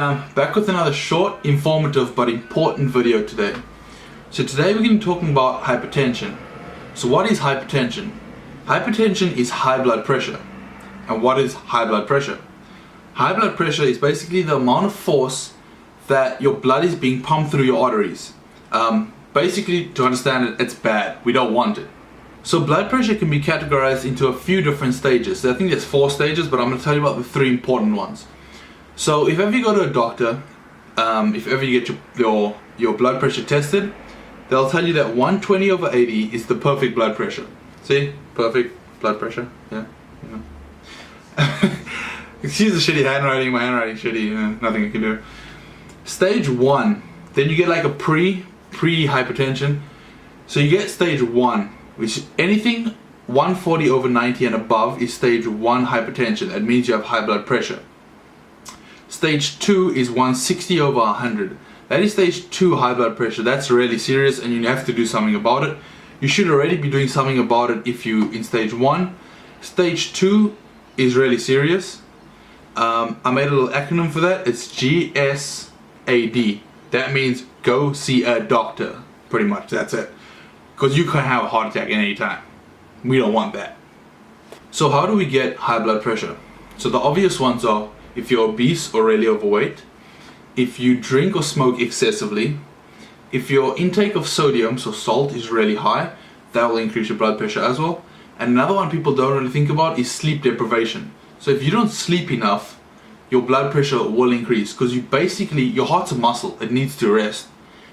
Sam, back with another short, informative but important video today. So today we're going to be talking about hypertension. So what is hypertension? Hypertension is high blood pressure. And what is high blood pressure? High blood pressure is basically the amount of force that your blood is being pumped through your arteries. Basically, to understand it, it's bad. We don't want it. So blood pressure can be categorized into a few different stages. I think there's 4 stages, but I'm going to tell you about the 3 important ones. So if ever you go to a doctor, if ever you get your blood pressure tested, they'll tell you that 120/80 is the perfect blood pressure. See? Perfect blood pressure. Yeah. Excuse the shitty handwriting, my handwriting's shitty, nothing I can do. Stage 1, then you get like a pre-hypertension. So you get stage 1, which is anything 140/90 and above is stage 1 hypertension. That means you have high blood pressure. Stage 2 is 160/100. That is stage 2 high blood pressure. That's really serious and you have to do something about it. You should already be doing something about it if you in stage 1. Stage 2 is really serious. I made a little acronym for that. It's GSAD. That means go see a doctor. Pretty much, that's it. Because you can have a heart attack at any time. We don't want that. So how do we get high blood pressure? So the obvious ones are if you're obese or really overweight, if you drink or smoke excessively, if your intake of sodium, so salt, is really high, that will increase your blood pressure as well. And another one people don't really think about is sleep deprivation. So if you don't sleep enough, your blood pressure will increase because your heart's a muscle, it needs to rest.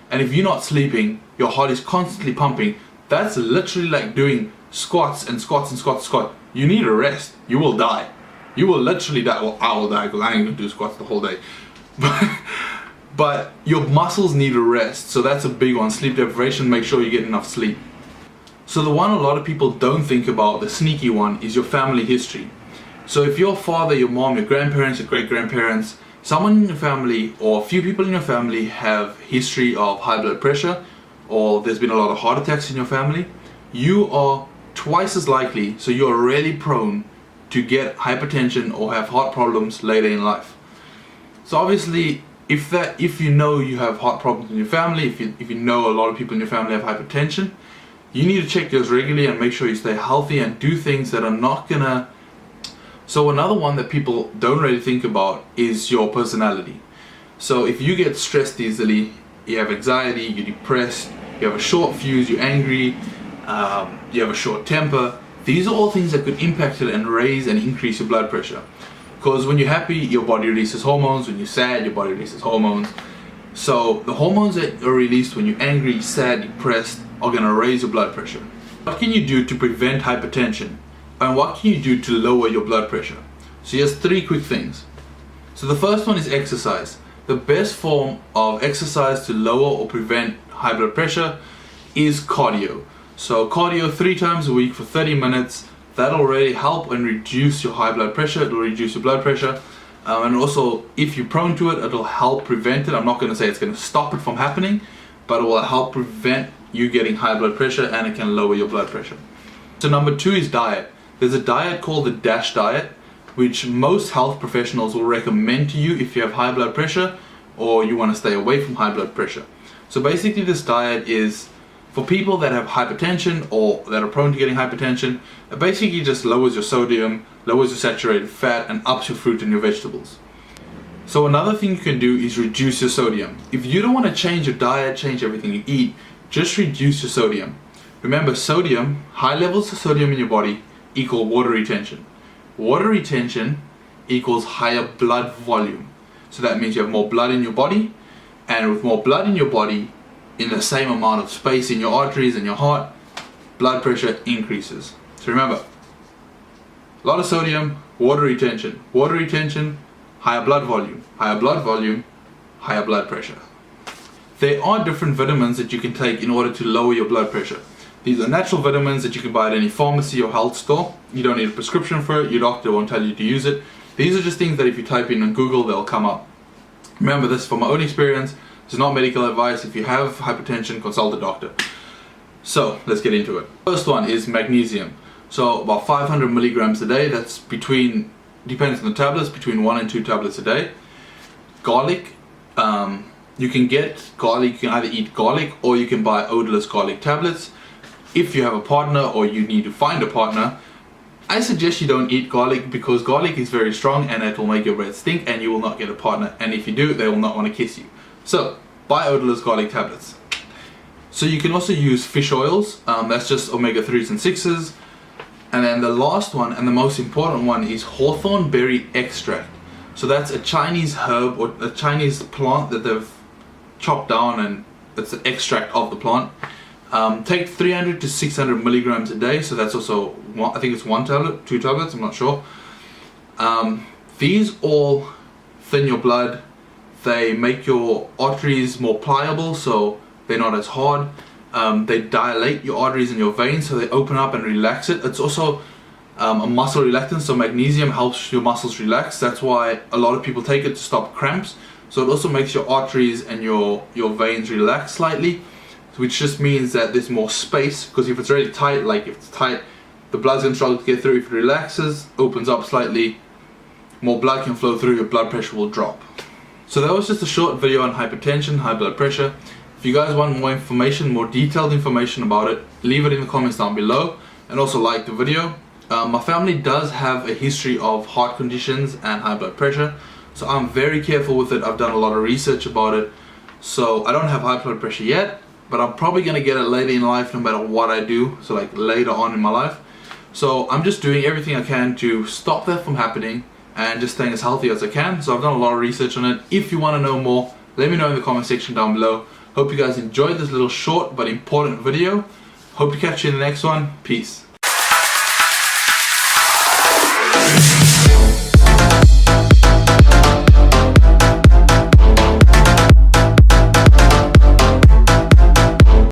And if you're not sleeping, your heart is constantly pumping. That's literally like doing squats and squats and squats and squats. You need a rest, you will die. You will literally die. Well, I will die because I ain't gonna do squats the whole day. But your muscles need a rest, so that's a big one. Sleep deprivation, make sure you get enough sleep. So the one a lot of people don't think about, the sneaky one, is your family history. So if your father, your mom, your grandparents, your great-grandparents, someone in your family or a few people in your family have history of high blood pressure, or there's been a lot of heart attacks in your family, you are twice as likely, so you're really prone to get hypertension or have heart problems later in life. So obviously, if you know you have heart problems in your family, if you know a lot of people in your family have hypertension, you need to check yours regularly and make sure you stay healthy and do things that are not gonna. So another one that people don't really think about is your personality. So if you get stressed easily, you have anxiety, you're depressed, you have a short fuse, you're angry, you have a short temper, these are all things that could impact it and raise and increase your blood pressure. Because when you're happy, your body releases hormones. When you're sad, your body releases hormones. So the hormones that are released when you're angry, sad, depressed are going to raise your blood pressure. What can you do to prevent hypertension? And what can you do to lower your blood pressure? So here's 3 quick things. So the first one is exercise. The best form of exercise to lower or prevent high blood pressure is cardio. So cardio 3 times a week for 30 minutes, that'll really help and reduce your high blood pressure, it'll reduce your blood pressure. And also, if you're prone to it, it'll help prevent it. I'm not going to say it's going to stop it from happening, but it will help prevent you getting high blood pressure and it can lower your blood pressure. So number 2 is diet. There's a diet called the DASH diet, which most health professionals will recommend to you if you have high blood pressure or you want to stay away from high blood pressure. So basically this diet is for people that have hypertension or that are prone to getting hypertension. It basically just lowers your sodium, lowers your saturated fat, and ups your fruit and your vegetables. So another thing you can do is reduce your sodium. If you don't want to change your diet, change everything you eat, just reduce your sodium. Remember, sodium, high levels of sodium in your body equal water retention. Water retention equals higher blood volume. So that means you have more blood in your body, and with more blood in your body, in the same amount of space in your arteries and your heart, blood pressure increases. So remember, a lot of sodium, water retention, higher blood volume, higher blood pressure. There are different vitamins that you can take in order to lower your blood pressure. These are natural vitamins that you can buy at any pharmacy or health store. You don't need a prescription for it, your doctor won't tell you to use it. These are just things that if you type in on Google, they'll come up. Remember, this from my own experience. It's not medical advice. If you have hypertension, consult a doctor. So let's get into it. First one is magnesium. So about 500 milligrams a day. That's depends on the tablets, between 1 and 2 tablets a day. garlic. You can get garlic, you can either eat garlic or you can buy odorless garlic tablets. If you have a partner or you need to find a partner, I suggest you don't eat garlic because garlic is very strong and it will make your breath stink and you will not get a partner. And if you do, they will not want to kiss you. So buy odorless garlic tablets. So you can also use fish oils, that's just omega-3s and 6s. And then the last one and the most important one is hawthorn berry extract. So that's a Chinese herb or a Chinese plant that they've chopped down, and it's the extract of the plant. Take 300 to 600 milligrams a day, so that's also I think it's 1 tablet, 2 tablets, I'm not sure. These all thin your blood, they make your arteries more pliable so they're not as hard. They dilate your arteries and your veins so they open up and relax it. It's also a muscle relaxant, so magnesium helps your muscles relax. That's why a lot of people take it to stop cramps. So it also makes your arteries and your veins relax slightly, which just means that there's more space, because if it's really tight, like if it's tight, the blood's going to struggle to get through. If it relaxes, opens up slightly, more blood can flow through, your blood pressure will drop. So that was just a short video on hypertension, high blood pressure. If you guys want more information, more detailed information about it, leave it in the comments down below, and also like the video. My family does have a history of heart conditions and high blood pressure, so I'm very careful with it. I've done a lot of research about it. So I don't have high blood pressure yet, but I'm probably going to get it later in life no matter what I do, so like later on in my life. So I'm just doing everything I can to stop that from happening and just staying as healthy as I can. So I've done a lot of research on it. If you want to know more, let me know in the comment section down below. Hope you guys enjoyed this little short but important video. Hope to catch you in the next one. Peace.